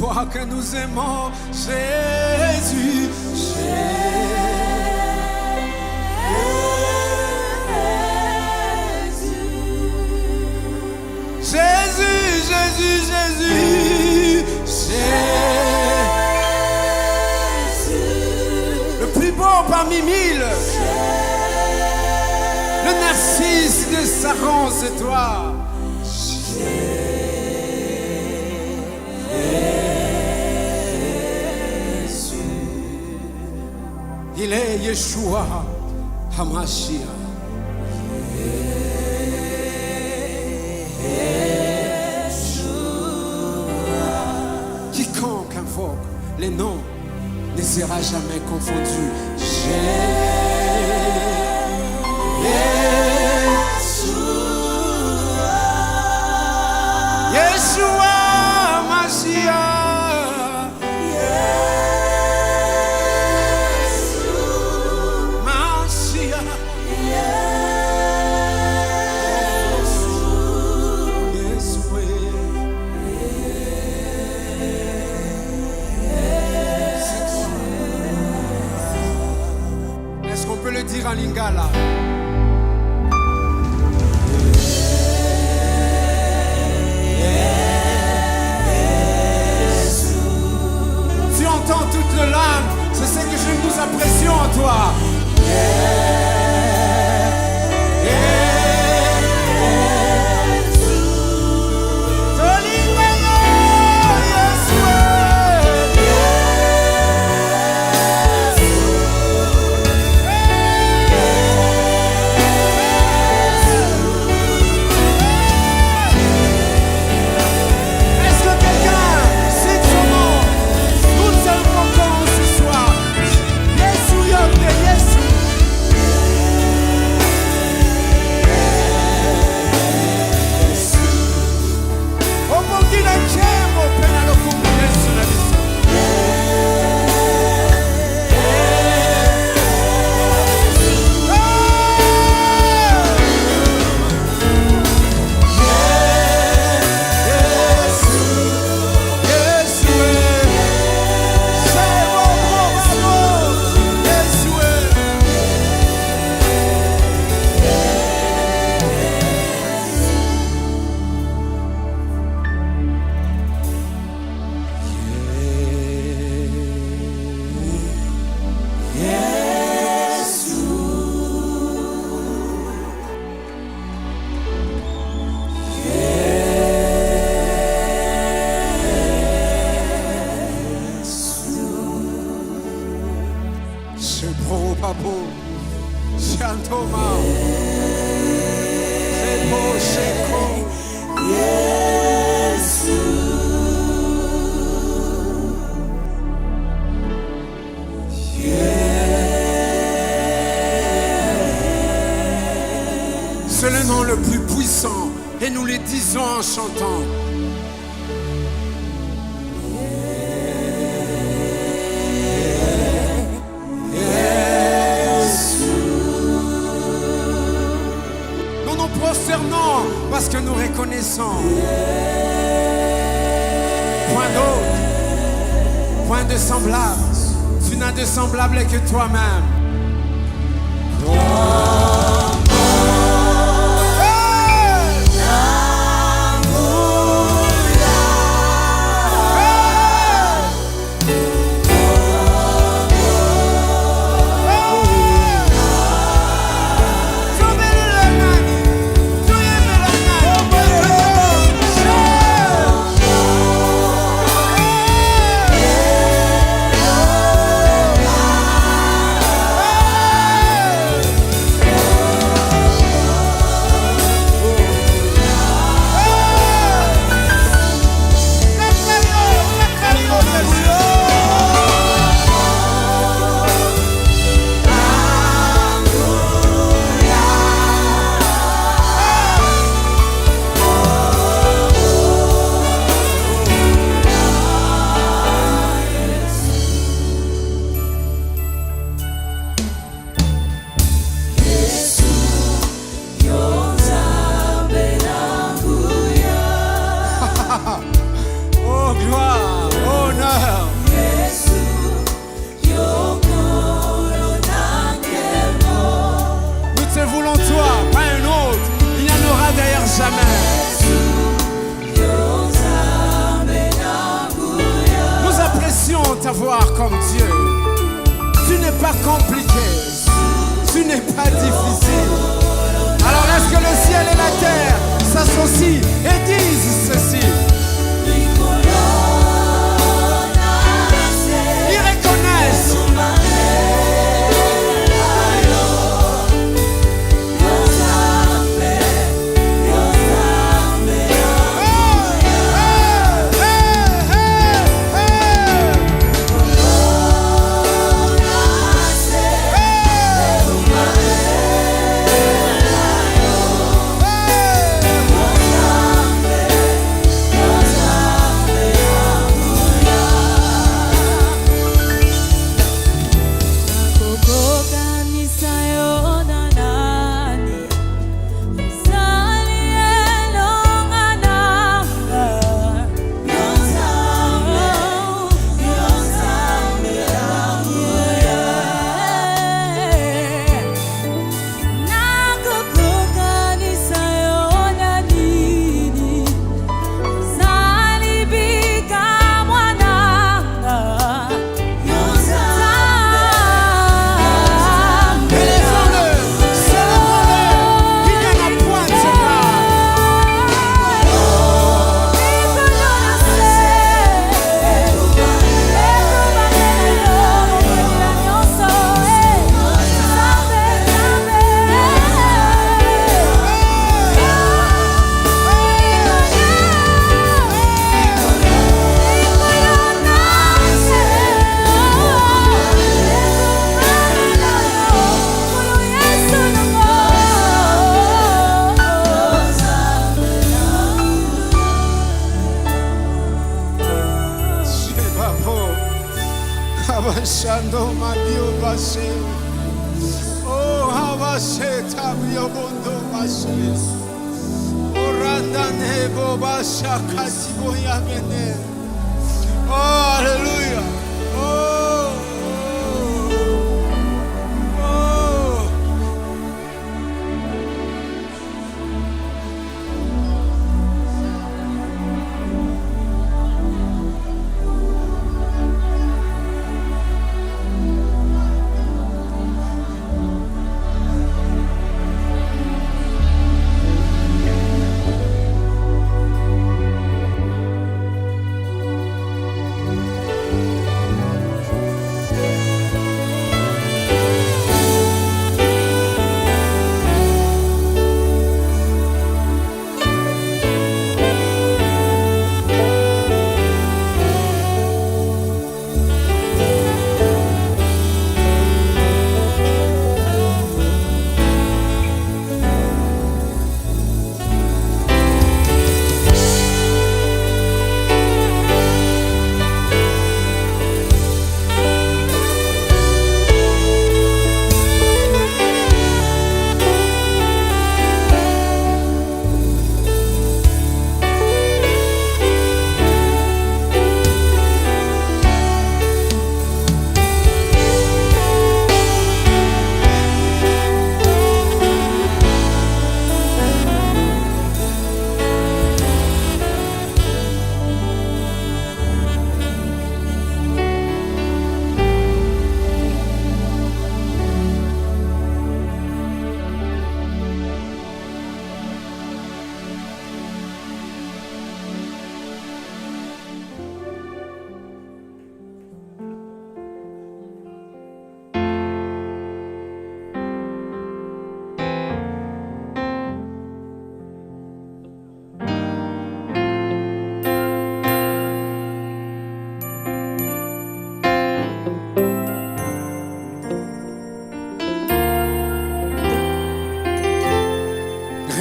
toi que nous aimons, Jésus. Jésus, Jésus, Jésus, Jésus. Le plus beau parmi mille. Le narcisse de Saron, c'est toi. Jésus. Il est Yeshua HaMashiach. Quiconque invoque les noms ne sera jamais confondu. Yeshua Mashiach. Mashiach. Est-ce qu'on peut le dire en lingala? Tu entends toute le langue, c'est ce que nous apprécions en toi. C'est le nom le plus puissant et nous le disons en chantant. Nous nous prosternons parce que nous reconnaissons. Point d'autre, point de semblable. Tu n'as de semblable que toi-même. compliqué. Tu n'es pas difficile. Alors est-ce que le ciel et la terre s'associent et disent ceci? Ils reconnaissent. Shando Madio Bashe. Oh, Havashe Tabio Bondo Bashe. Orandane Bobasha Kasibo Yamene. Oh, hallelujah. Oh, oh, oh.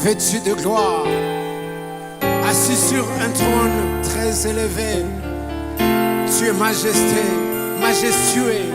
Vêtu de gloire, assis sur un trône très élevé, tu es majesté, majestueux.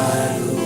Alléluia.